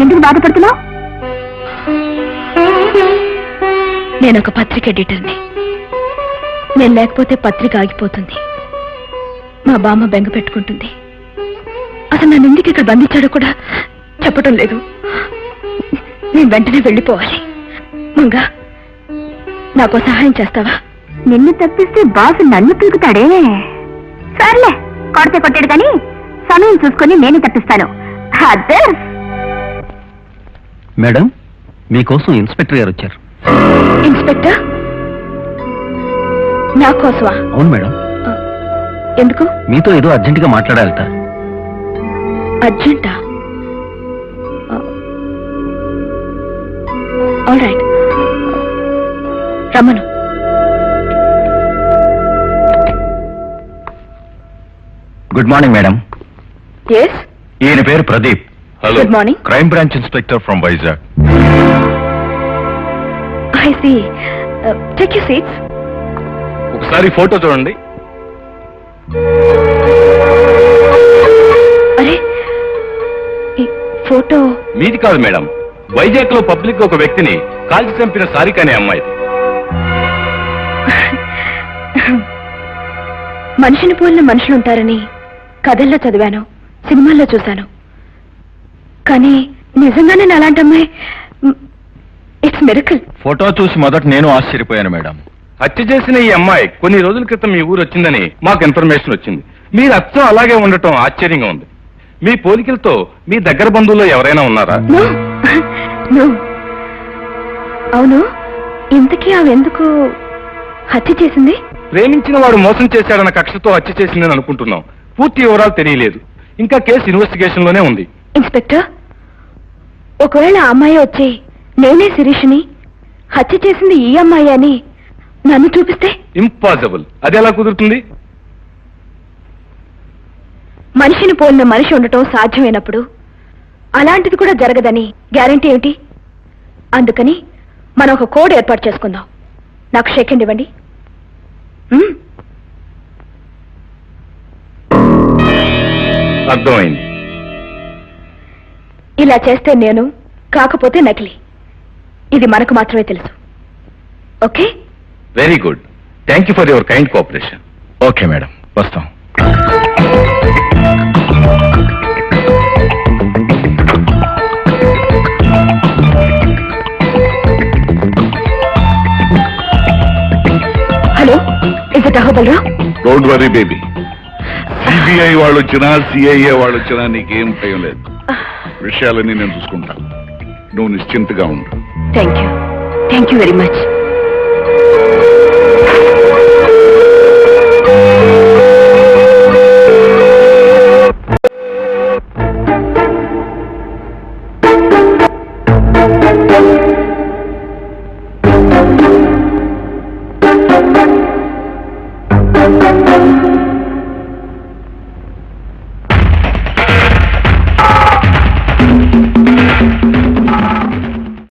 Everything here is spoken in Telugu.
ఎందుకు బాధపడుతున్నావు? నేను ఒక పత్రిక ఎడిటర్ని. నేను లేకపోతే పత్రిక ఆగిపోతుంది. మా బామ్మ బెంగ పెట్టుకుంటుంది. అసలు నన్ను ఎందుకు ఇక్కడ బంధించాడో కూడా చెప్పటం లేదు. నేను వెంటనే వెళ్ళిపోవాలి. మంగా, నాకు సహాయం చేస్తావా? నిన్ను తప్పిస్తే బాసు నన్ను పీకుతాడే. సర్లే, కొడితే కొట్టాడు కానీ సమయం చూసుకొని నేను తప్పిస్తాను. అదే. మేడం, మీకోసం ఇన్స్పెక్టర్ గారు వచ్చారు. ఇన్స్పెక్టర్? నా కోసమా? అవును మేడం. ఎందుకు? మీతో ఏదో అర్జెంటుగా మాట్లాడాలట. అర్జెంటా? ఆల్ రైట్, రమ్మను. Good morning madam. ఎస్, ఈయన పేరు Pradeep. Hello. Good morning. Crime branch inspector from Vizag. I see. Take your seats. ఒకసారి ఫోటో చూడండి. అరే, ఈ ఫోటో మీది కాదు మేడం. వైజాగ్ లో పబ్లిక్ ఒక వ్యక్తిని కాల్చి చంపిన సారిక అనే అమ్మాయి. మనిషిని పోలిన మనుషులుంటారని కథల్లో చదివాను, సినిమాల్లో చూశాను. కానీ నిజంగానే నా అలాంటి అమ్మాయి. It's miracle. ఫోటో చూసి మొదట నేను ఆశ్చర్యపోయాను మేడం. హత్య చేసిన ఈ అమ్మాయి కొన్ని రోజుల క్రితం మీ ఊరు వచ్చిందని మాకు ఇన్ఫర్మేషన్ వచ్చింది. మీరు అచ్చం అలాగే ఉండటం ఆశ్చర్యంగా ఉంది. మీ పోలికలతో మీ దగ్గర బంధువుల్లో ఎవరైనా ఉన్నారా? No, no. అవును, ఇంతకీ ఆమె ఎందుకు హత్య చేసింది? ప్రేమించిన వాడు మోసం చేశాడన్న కక్షతో హత్య చేసిందని అనుకుంటున్నాం. పూర్తి వివరాలు తెలియలేదు. ఇంకా కేసు ఇన్వెస్టిగేషన్ లోనే ఉంది. ఇన్స్పెక్టర్, ఒకవేళ ఆ అమ్మాయి వచ్చి నేనే శిరీష్ని, హత్య చేసింది ఈ అమ్మాయి అని నన్ను చూపిస్తే? ఇంపాసిబుల్. అది ఎలా కుదురుతుంది? మనిషిని పోలిన మనిషి ఉండటం సాధ్యమైనప్పుడు అలాంటిది కూడా జరగదని గ్యారంటీ ఏమిటి? అందుకని మనం ఒక కోడ్ ఏర్పాటు చేసుకుందాం. నాకు షేక్ హ్యాండ్ ఇవ్వండి. అర్థమైంది. ఇలా చేస్తే నేను, కాకపోతే నకిలీ. ఇది మనకు మాత్రమే తెలుసు. Okay? Very good. Thank you for your kind cooperation. Okay madam, వస్తాం. Hello, is it Ahobalarao? Don't worry baby. CBI వాళ్ళు వచ్చినా సిఐఏ వాళ్ళు వచ్చినా నీకేం భయం లేదు. విషయాలన్నీ నేను చూసుకుంటాను. నువ్వు నిశ్చింతగా ఉండు. Thank you very much.